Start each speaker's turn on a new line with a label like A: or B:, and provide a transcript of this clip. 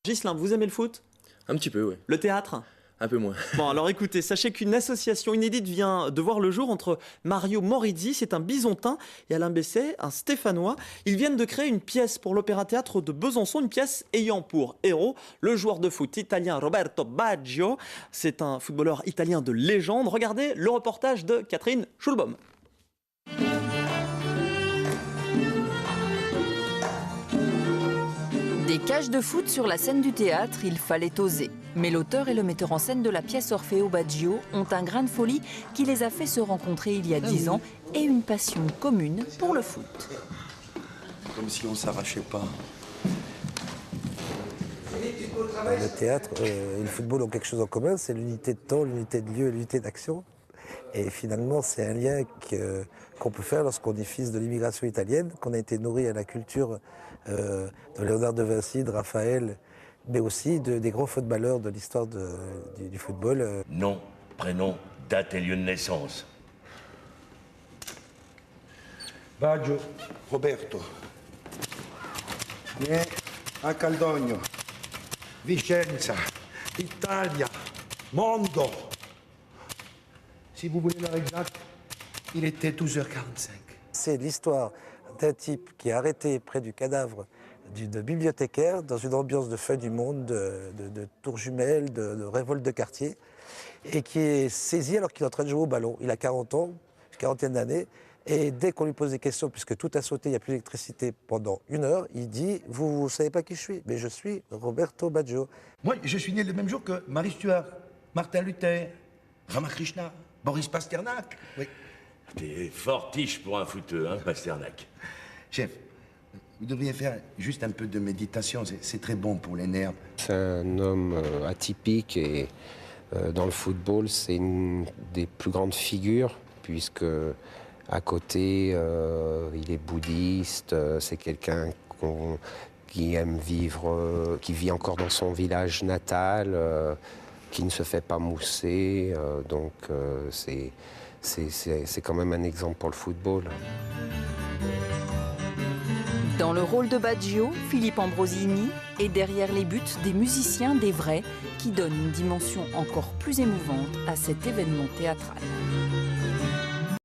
A: Ghislain, vous aimez le foot?
B: Un petit peu, oui.
A: Le théâtre?
B: Un peu moins.
A: Bon, alors écoutez, sachez qu'une association inédite vient de voir le jour entre Mario Moridi, c'est un Bisontin, et Alain Besset, un Stéphanois. Ils viennent de créer une pièce pour l'Opéra-Théâtre de Besançon, une pièce ayant pour héros le joueur de foot italien Roberto Baggio. C'est un footballeur italien de légende. Regardez le reportage de Catherine Schulbaum.
C: Des cages de foot sur la scène du théâtre, il fallait oser. Mais l'auteur et le metteur en scène de la pièce Orfeo Baggio ont un grain de folie qui les a fait se rencontrer il y a 10 ans et une passion commune pour le foot.
D: Comme si on ne s'arrachait pas.
E: Le théâtre et le football ont quelque chose en commun, c'est l'unité de temps, l'unité de lieu et l'unité d'action. Et finalement, c'est un lien qu'on peut faire lorsqu'on est fils de l'immigration italienne, qu'on a été nourri à la culture de Léonard de Vinci, de Raphaël, mais aussi des grands footballeurs de l'histoire du football.
F: Nom, prénom, date et lieu de naissance.
D: Baggio Roberto. Né a Caldogno, Vicenza, Italia, Mondo. Si vous voulez l'heure exacte, il était 12h45.
E: C'est l'histoire d'un type qui est arrêté près du cadavre d'une bibliothécaire dans une ambiance de fin du monde, de tours jumelles, de révolte de quartier, et qui est saisi alors qu'il est en train de jouer au ballon. Il a 40 ans, une quarantaine d'années, et dès qu'on lui pose des questions, puisque tout a sauté, il n'y a plus d'électricité pendant 1 heure, il dit « Vous ne savez pas qui je suis, mais je suis Roberto Baggio. »
D: Moi, je suis né le même jour que Marie Stuart, Martin Luther, Ramakrishna, Boris Pasternak. Oui.
F: T'es fortiche pour un footeux, hein, Pasternak.
D: Chef, vous devriez faire juste un peu de méditation, c'est très bon pour les nerfs.
G: C'est un homme atypique et dans le football, c'est une des plus grandes figures puisque à côté, il est bouddhiste, c'est quelqu'un qui aime vivre, qui vit encore dans son village natal, qui ne se fait pas mousser, donc c'est quand même un exemple pour le football.
C: Dans le rôle de Baggio, Philippe Ambrosini est derrière les buts des musiciens, des vrais, qui donnent une dimension encore plus émouvante à cet événement théâtral.